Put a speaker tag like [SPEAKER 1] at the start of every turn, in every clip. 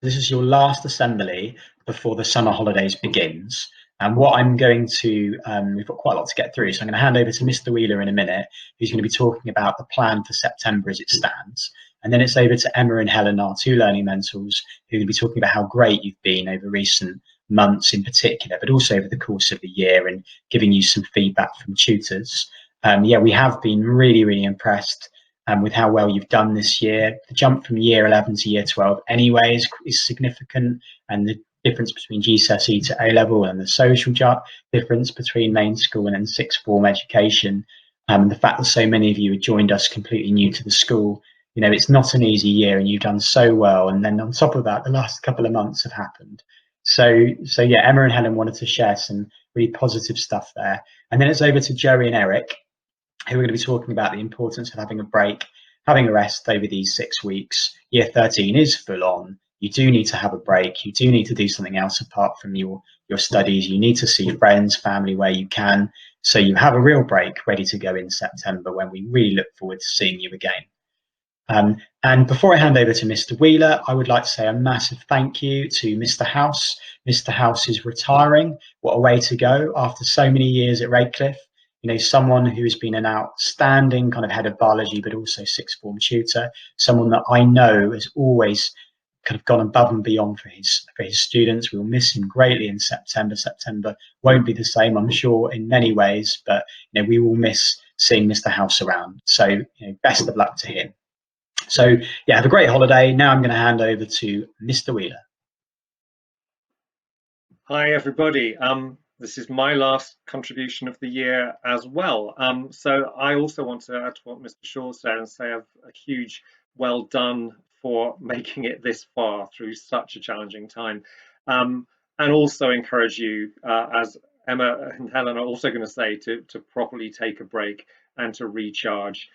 [SPEAKER 1] This is your last assembly before the summer holidays begins. And what I'm going to, we've got quite a lot to get through, so I'm going to hand over to Mr. Wheeler in a minute, who's going to be talking about the plan for September as it stands. And then it's over to Emma and Helen, our two learning mentors, who are going to be talking about how great you've been over recent months in particular, but also over the course of the year and giving you some feedback from tutors. Yeah, we have been really, really impressed with how well you've done this year. The jump from year 11 to year 12 anyway is significant, and the difference between GCSE to A level and the social difference between main school and then sixth form education, and the fact that so many of you have joined us completely new to the school. You know, it's not an easy year, and you've done so well. And then on top of that, the last couple of months have happened. So yeah, Emma and Helen wanted to share some really positive stuff there. And then it's over to Joey and Eric, who are going to be talking about the importance of having a break, having a rest over these 6 weeks. Year 13 is full on. You do need to have a break. You do need to do something else apart from your studies. You need to see friends, family where you can. So you have a real break ready to go in September, when we really look forward to seeing you again. And before I hand over to Mr. Wheeler, I would like to say a massive thank you to Mr. House. Mr. House is retiring. What a way to go after so many years at Redcliffe. You know, someone who has been an outstanding kind of head of biology, but also sixth form tutor, someone that I know has always kind of gone above and beyond for his students. We'll miss him greatly in September. September won't be the same, I'm sure, in many ways, but you know, we will miss seeing Mr. House around. So, you know, best of luck to him. So yeah, have a great holiday. Now I'm going to hand over to Mr. Wheeler.
[SPEAKER 2] Hi everybody. This is my last contribution of the year as well. So I also want to add to what Mr. Shaw said and say a huge well done for making it this far through such a challenging time. And also encourage you, as Emma and Helen are also going to say, to properly take a break and to recharge.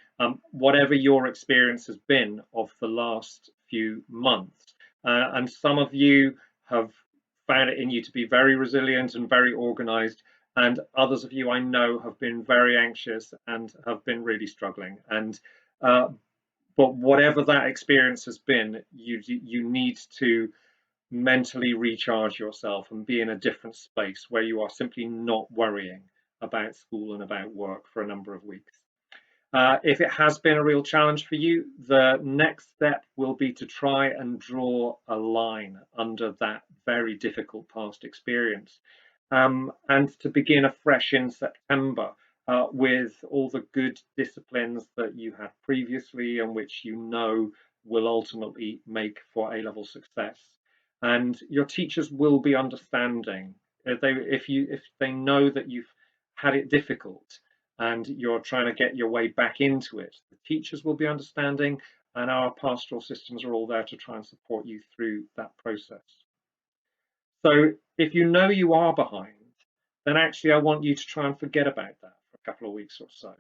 [SPEAKER 2] Whatever your experience has been of the last few months. And some of you have found it in you to be very resilient and very organized, and others of you I know have been very anxious and have been really struggling. And but whatever that experience has been, you need to mentally recharge yourself and be in a different space where you are simply not worrying about school and about work for a number of weeks. If it has been a real challenge for you, the next step will be to try and draw a line under that very difficult past experience, and to begin afresh in September with all the good disciplines that you had previously and which you know will ultimately make for A-level success. And your teachers will be understanding. If they know that you've had it difficult and you're trying to get your way back into it, the teachers will be understanding, and our pastoral systems are all there to try and support you through that process. So if you know you are behind, then actually I want you to try and forget about that for a couple of weeks or so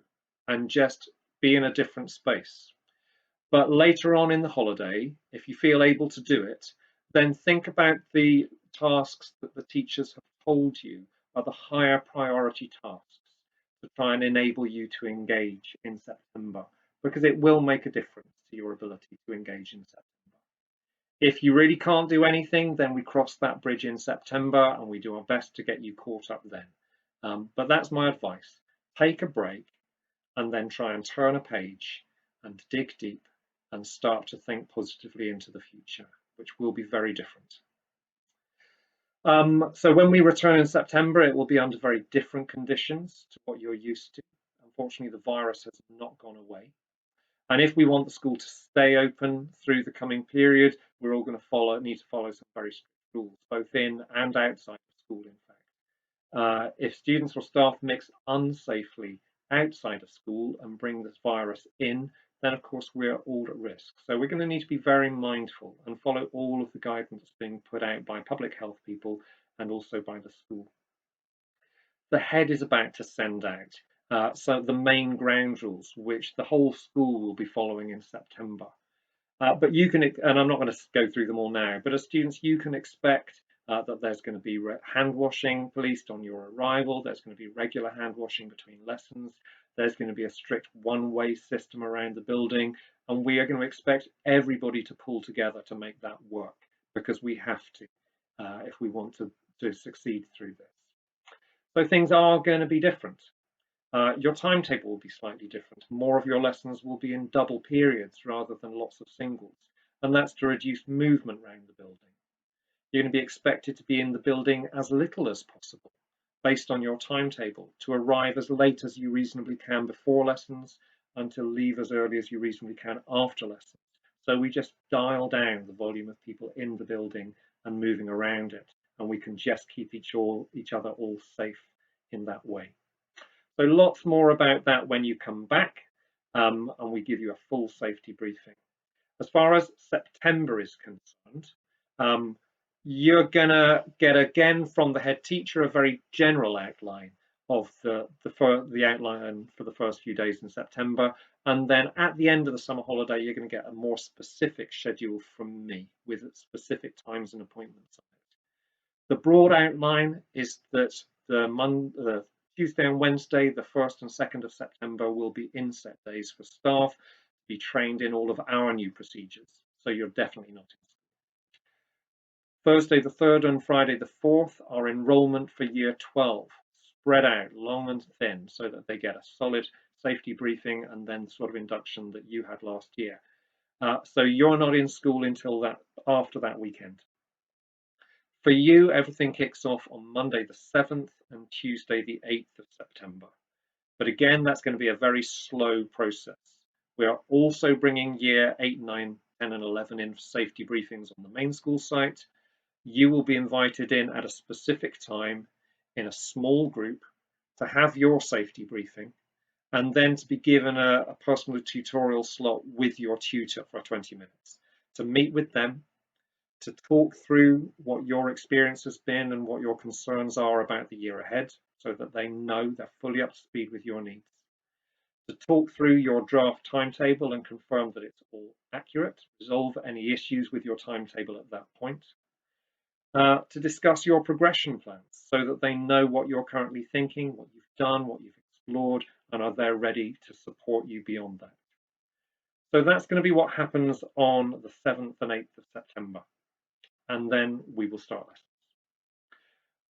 [SPEAKER 2] and just be in a different space. But later on in the holiday, if you feel able to do it, then think about the tasks that the teachers have told you are the higher priority tasks to try and enable you to engage in September, because it will make a difference to your ability to engage in September. If you really can't do anything, then we cross that bridge in September and we do our best to get you caught up then. But that's my advice. Take a break and then try and turn a page and dig deep and start to think positively into the future, which will be very different. So when we return in September, it will be under very different conditions to what you're used to. Unfortunately, the virus has not gone away. And if we want the school to stay open through the coming period, we're all going to need to follow some very strict rules, both in and outside of school, in fact. If students or staff mix unsafely outside of school and bring this virus in, then of course we're all at risk. So we're going to need to be very mindful and follow all of the guidance being put out by public health people and also by the school. The head is about to send out so the main ground rules, which the whole school will be following in September. But you can, and I'm not going to go through them all now, but as students, you can expect that there's going to be hand washing policed on your arrival. There's going to be regular hand washing between lessons. There's going to be a strict one-way system around the building, and we are going to expect everybody to pull together to make that work. because we have to if we want to succeed through this. So things are going to be different. Your timetable will be slightly different. More of your lessons will be in double periods rather than lots of singles, and that's to reduce movement around the building. You're going to be expected to be in the building as little as possible, based on your timetable, to arrive as late as you reasonably can before lessons and to leave as early as you reasonably can after lessons. So we just dial down the volume of people in the building and moving around it, and we can just keep each other all safe in that way. So lots more about that when you come back, and we give you a full safety briefing. As far as September is concerned, you're gonna get again from the head teacher a very general outline of the outline for the first few days in September, and then at the end of the summer holiday you're going to get a more specific schedule from me with specific times and appointments on it. The broad outline is that the Tuesday and Wednesday, the 1st and 2nd of September, will be inset days for staff to be trained in all of our new procedures, so you're definitely not in. Thursday the 3rd and Friday the 4th are enrolment for year 12, spread out long and thin so that they get a solid safety briefing and then sort of induction that you had last year. So you're not in school until after that weekend. For you, everything kicks off on Monday the 7th and Tuesday the 8th of September. But again, that's going to be a very slow process. We are also bringing year 8, 9, 10 and 11 in for safety briefings on the main school site. You will be invited in at a specific time in a small group to have your safety briefing and then to be given a personal tutorial slot with your tutor for 20 minutes to meet with them, to talk through what your experience has been and what your concerns are about the year ahead so that they know they're fully up to speed with your needs, to talk through your draft timetable and confirm that it's all accurate, resolve any issues with your timetable at that point, to discuss your progression plans so that they know what you're currently thinking, what you've done, what you've explored, and are there ready to support you beyond that. So that's going to be what happens on the 7th and 8th of September, and then we will start lessons.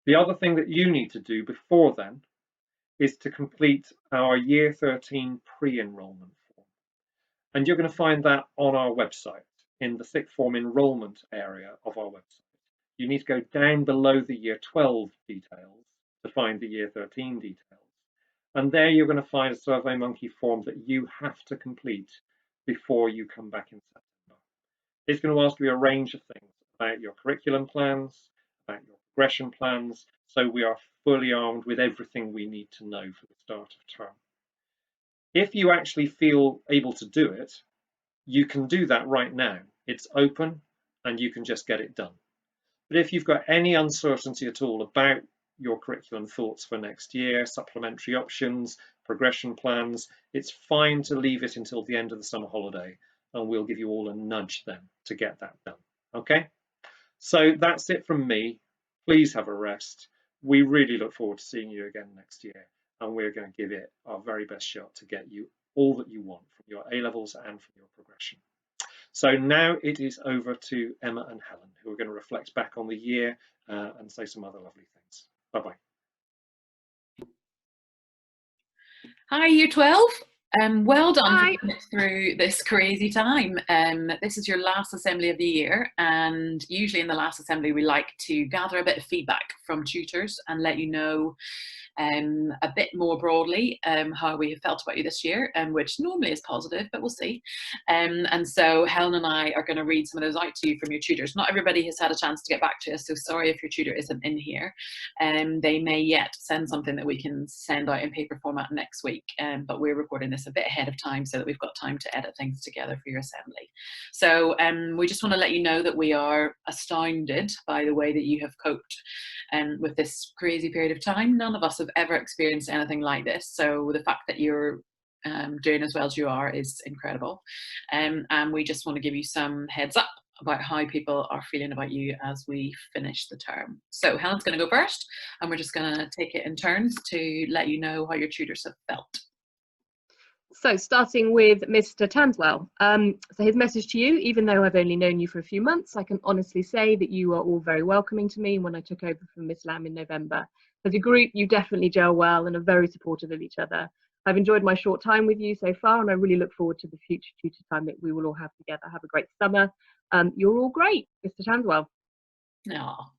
[SPEAKER 2] The other thing that you need to do before then is to complete our Year 13 pre-enrollment form. And you're going to find that on our website in the sixth form enrollment area of our website. You need to go down below the Year 12 details to find the Year 13 details. And there you're going to find a SurveyMonkey form that you have to complete before you come back in September. It's going to ask you a range of things about your curriculum plans, about your progression plans, so we are fully armed with everything we need to know for the start of term. If you actually feel able to do it, you can do that right now. It's open and you can just get it done. But if you've got any uncertainty at all about your curriculum thoughts for next year, supplementary options, progression plans, it's fine to leave it until the end of the summer holiday and we'll give you all a nudge then to get that done. Okay? So that's it from me. Please have a rest. We really look forward to seeing you again next year, and we're going to give it our very best shot to get you all that you want from your A-levels and from your progression. So now it is over to Emma and Helen, who are going to reflect back on the year and say some other lovely things. Bye-bye.
[SPEAKER 3] Hi, Year 12. Well done for getting through this crazy time. This is your last assembly of the year, and usually in the last assembly we like to gather a bit of feedback from tutors and let you know a bit more broadly how we have felt about you this year, which normally is positive, but we'll see. And so Helen and I are going to read some of those out to you from your tutors. Not everybody has had a chance to get back to us, so sorry if your tutor isn't in here. They may yet send something that we can send out in paper format next week, but we're recording this a bit ahead of time so that we've got time to edit things together for your assembly. So we just want to let you know that we are astounded by the way that you have coped with this crazy period of time. None of us have ever experienced anything like this, so the fact that you're doing as well as you are is incredible, and we just want to give you some heads up about how people are feeling about you as we finish the term. So Helen's going to go first, and we're just going to take it in turns to let you know how your tutors have felt.
[SPEAKER 4] So starting with Mr. Tanswell. So his message to you: even though I've only known you for a few months, I can honestly say that you are all very welcoming to me when I took over from Miss Lamb in November. As a group, you definitely gel well and are very supportive of each other. I've enjoyed my short time with you so far, and I really look forward to the future tutor time that we will all have together. Have a great summer. You're all great, Mr. Tanswell.
[SPEAKER 3] Aw.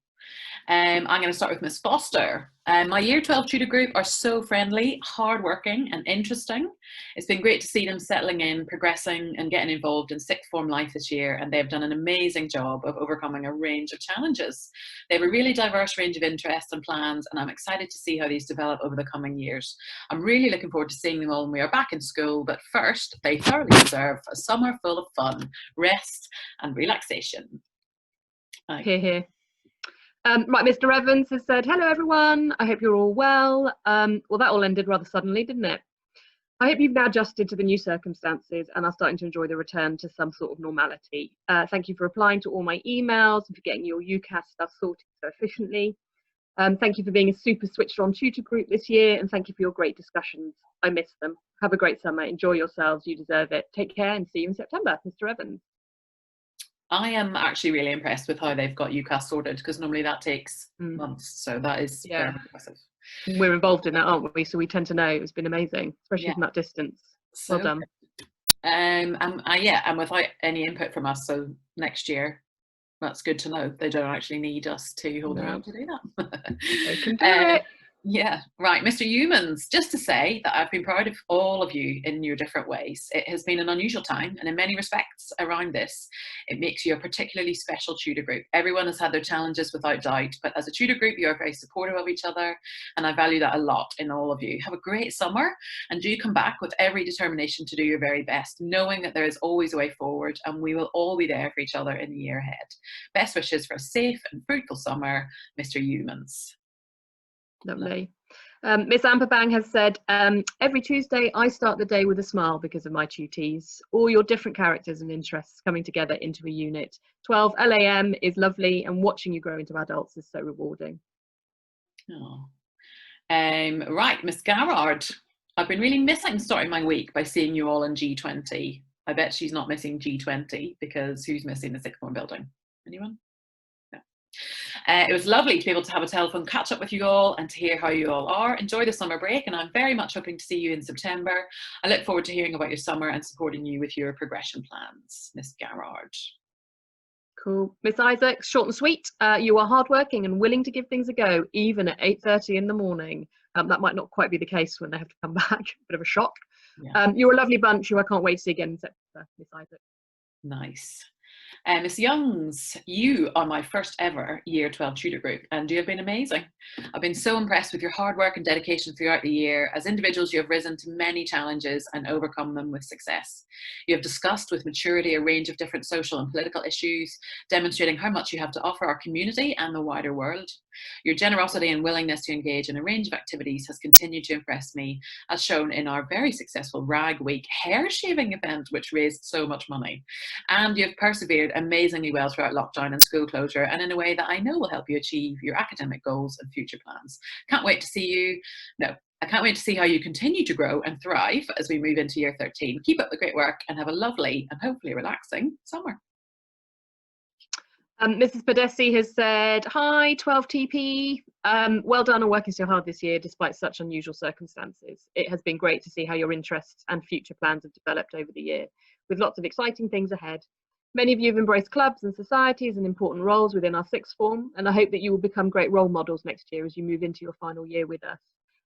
[SPEAKER 3] I'm going to start with Miss Foster. My Year 12 tutor group are so friendly, hardworking and interesting. It's been great to see them settling in, progressing and getting involved in sixth form life this year, and they've done an amazing job of overcoming a range of challenges. They have a really diverse range of interests and plans, and I'm excited to see how these develop over the coming years. I'm really looking forward to seeing them all when we are back in school, but first, they thoroughly deserve a summer full of fun, rest and relaxation.
[SPEAKER 4] Hear, hear. Right, Mr. Evans has said, hello everyone, I hope you're all well. Well, that all ended rather suddenly, didn't it? I hope you've now adjusted to the new circumstances and are starting to enjoy the return to some sort of normality. Thank you for replying to all my emails and for getting your UCAS stuff sorted so efficiently. Thank you for being a super switched on tutor group this year, and thank you for your great discussions. I miss them. Have a great summer, enjoy yourselves, you deserve it. Take care and see you in September, Mr. Evans.
[SPEAKER 3] I am actually really impressed with how they've got UCAS sorted, because normally that takes months, so that is very impressive.
[SPEAKER 4] We're involved in that, aren't we? So we tend to know. It's been amazing, especially from that distance.
[SPEAKER 3] So,
[SPEAKER 4] well done.
[SPEAKER 3] Yeah, and without any input from us, so next year, that's good to know. They don't actually need us to hold their hand to do that.
[SPEAKER 4] They can do it.
[SPEAKER 3] Yeah, right. Mr. Humans, just to say that I've been proud of all of you in your different ways. It has been an unusual time, and in many respects around this, it makes you a particularly special tutor group. Everyone has had their challenges without doubt, but as a tutor group, you are very supportive of each other, and I value that a lot in all of you. Have a great summer, and do come back with every determination to do your very best, knowing that there is always a way forward, and we will all be there for each other in the year ahead. Best wishes for a safe and fruitful summer, Mr. Humans.
[SPEAKER 4] Lovely. Miss Amperbang has said, every Tuesday I start the day with a smile because of my tutees. All your different characters and interests coming together into a unit. 12 LAM is lovely, and watching you grow into adults is so rewarding.
[SPEAKER 3] Oh. Right, Miss Garrard. I've been really missing starting my week by seeing you all in G20. I bet she's not missing G20, because who's missing the sixth form building? Anyone? It was lovely to be able to have a telephone catch up with you all and to hear how you all are. Enjoy the summer break, and I'm very much hoping to see you in September. I look forward to hearing about your summer and supporting you with your progression plans, Miss Garrard.
[SPEAKER 4] Cool. Miss Isaacs, short and sweet. You are hardworking and willing to give things a go, even at 8:30 in the morning. That might not quite be the case when they have to come back. Bit of a shock. Yeah. You're a lovely bunch who I can't wait to see again in September, Miss Isaacs.
[SPEAKER 3] Nice. Miss Youngs, you are my first ever Year 12 tutor group, and you have been amazing. I've been so impressed with your hard work and dedication throughout the year. As individuals, you have risen to many challenges and overcome them with success. You have discussed with maturity a range of different social and political issues, demonstrating how much you have to offer our community and the wider world. Your generosity and willingness to engage in a range of activities has continued to impress me, as shown in our very successful Rag Week hair shaving event, which raised so much money. And you have persevered amazingly well throughout lockdown and school closure, and in a way that I know will help you achieve your academic goals and future plans. Can't wait to see you. I can't wait to see how you continue to grow and thrive as we move into Year 13. Keep up the great work and have a lovely and hopefully relaxing summer.
[SPEAKER 4] Mrs. Podesi has said, hi, 12TP. Well done on working so hard this year despite such unusual circumstances. It has been great to see how your interests and future plans have developed over the year, with lots of exciting things ahead. Many of you have embraced clubs and societies and important roles within our sixth form, and I hope that you will become great role models next year as you move into your final year with us.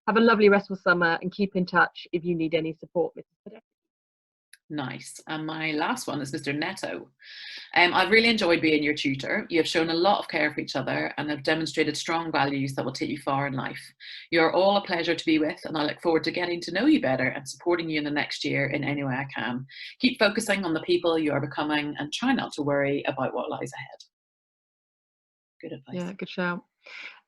[SPEAKER 4] Have a lovely restful summer and keep in touch if you need any support, Mrs. Podesi.
[SPEAKER 3] Nice. And my last one is Mr. Netto. I've really enjoyed being your tutor. You have shown a lot of care for each other and have demonstrated strong values that will take you far in life. You're all a pleasure to be with, and I look forward to getting to know you better and supporting you in the next year in any way I can. Keep focusing on the people you are becoming and try not to worry about what lies ahead. Good advice.
[SPEAKER 4] Yeah, good shout.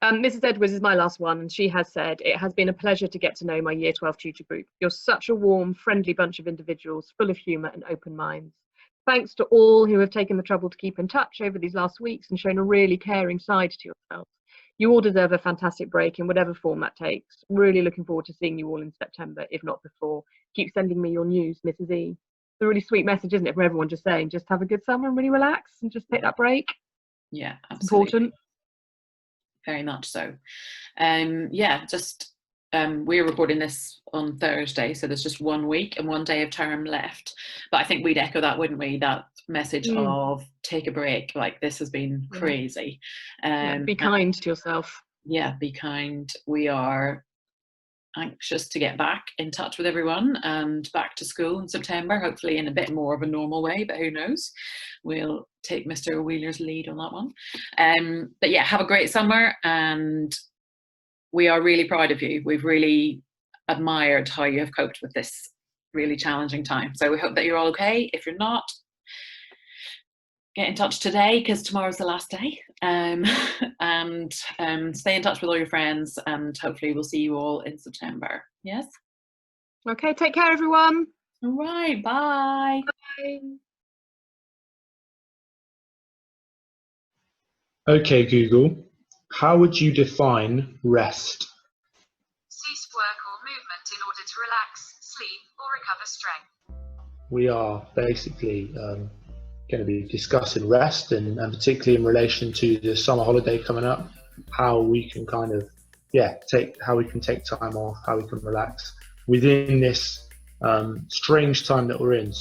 [SPEAKER 4] Mrs. Edwards is my last one, and she has said, it has been a pleasure to get to know my Year 12 tutor group. You're such a warm, friendly bunch of individuals, full of humour and open minds. Thanks to all who have taken the trouble to keep in touch over these last weeks and shown a really caring side to yourselves. You all deserve a fantastic break in whatever form that takes. Really looking forward to seeing you all in September, if not before. Keep sending me your news, Mrs. E. It's a really sweet message, isn't it, from everyone just saying, just have a good summer and really relax and just take that break.
[SPEAKER 3] Yeah, absolutely.
[SPEAKER 4] It's important.
[SPEAKER 3] Very much so. We're recording this on Thursday, so there's just 1 week and 1 day of term left. But I think we'd echo that, wouldn't we? That message of take a break. Like, this has been crazy.
[SPEAKER 4] Be kind to yourself.
[SPEAKER 3] Yeah, be kind. We are anxious to get back in touch with everyone and back to school in September, hopefully in a bit more of a normal way, but who knows. We'll take Mr. Wheeler's lead on that one. But yeah, have a great summer, and we are really proud of you. We've really admired how you have coped with this really challenging time. So we hope that you're all okay. If you're not, get in touch today, because tomorrow's the last day. And stay in touch with all your friends, and hopefully we'll see you all in September. Yes?
[SPEAKER 4] Okay, take care, everyone.
[SPEAKER 3] All right, bye.
[SPEAKER 4] Bye.
[SPEAKER 5] Okay, Google, how would you define rest?
[SPEAKER 6] Cease work or movement in order to relax, sleep, or recover strength.
[SPEAKER 5] We are basically going to be discussing rest, and particularly in relation to the summer holiday coming up, how we can kind of, take time off, how we can relax within this strange time that we're in.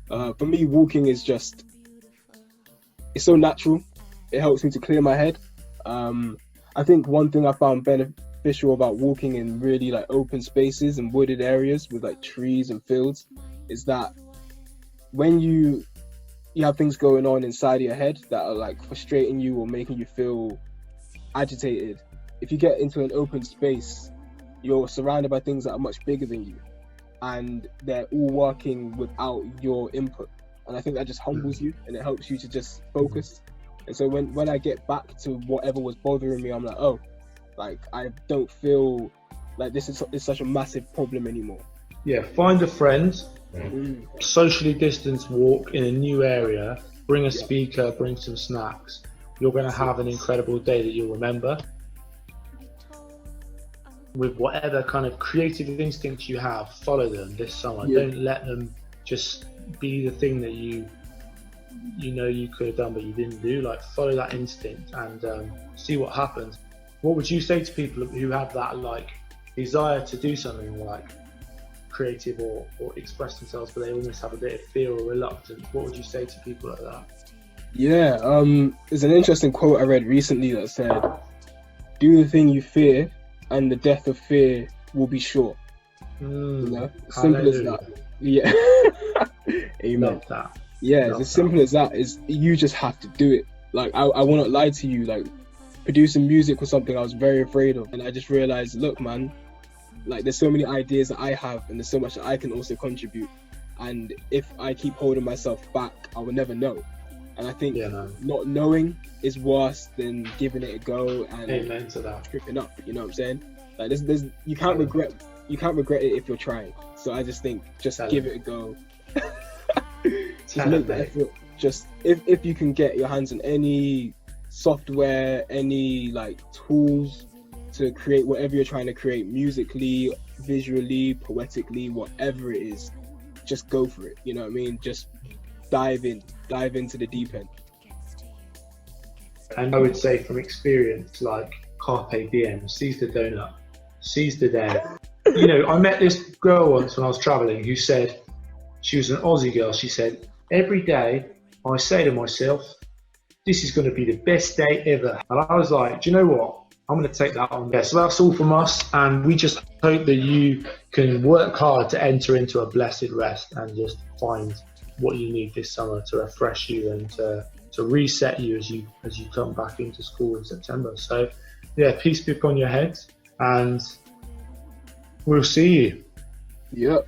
[SPEAKER 7] For me, walking is just, it's so natural. It helps me to clear my head. I think one thing I found beneficial about walking in really like open spaces and wooded areas with like trees and fields is that when you have things going on inside your head that are like frustrating you or making you feel agitated, if you get into an open space, you're surrounded by things that are much bigger than you, and they're all working without your input. And I think that just humbles you, and it helps you to just focus. And so when I get back to whatever was bothering me, I'm like, oh, like I don't feel like this is such a massive problem anymore.
[SPEAKER 5] Yeah, find a friend, socially distanced walk in a new area, bring a speaker, bring some snacks. You're going to have an incredible day that you'll remember. With whatever kind of creative instincts you have, follow them this summer. Don't let them just be the thing that you know you could have done but you didn't do. Like, follow that instinct and see what happens. What would you say to people who have that like desire to do something like creative or express themselves, but they almost have a bit of fear or reluctance? What would you say to people like that?
[SPEAKER 7] There's an interesting quote I read recently that said, do the thing you fear and the death of fear will be short. Simple as that. Yeah. Amen.
[SPEAKER 5] Love that.
[SPEAKER 7] Yeah, it's as simple as that. Is you just have to do it. Like I will not lie to you, like producing music was something I was very afraid of, and I just realized, look man, like there's so many ideas that I have and there's so much that I can also contribute, and if I keep holding myself back, I will never know. And I think not knowing is worse than giving it a go and
[SPEAKER 5] Amen to that.
[SPEAKER 7] tripping up, you know what I'm saying? Like there's you can't regret it if you're trying. So I just think just give it a go. Just make the effort. Just if you can get your hands on any software, any like tools to create whatever you're trying to create, musically, visually, poetically, whatever it is, just go for it. You know what I mean? Just dive into the deep end.
[SPEAKER 5] And I would say from experience, like carpe diem, seize the donut, seize the day. You know, I met this girl once when I was traveling who said, she was an Aussie girl, she said, every day I say to myself, this is going to be the best day ever. And I was like, do you know what? I'm going to take that on. Yeah, so that's all from us. And we just hope that you can work hard to enter into a blessed rest and just find what you need this summer to refresh you and to reset you as you come back into school in September. So yeah, peace be upon your heads, and we'll see you.
[SPEAKER 7] Yep.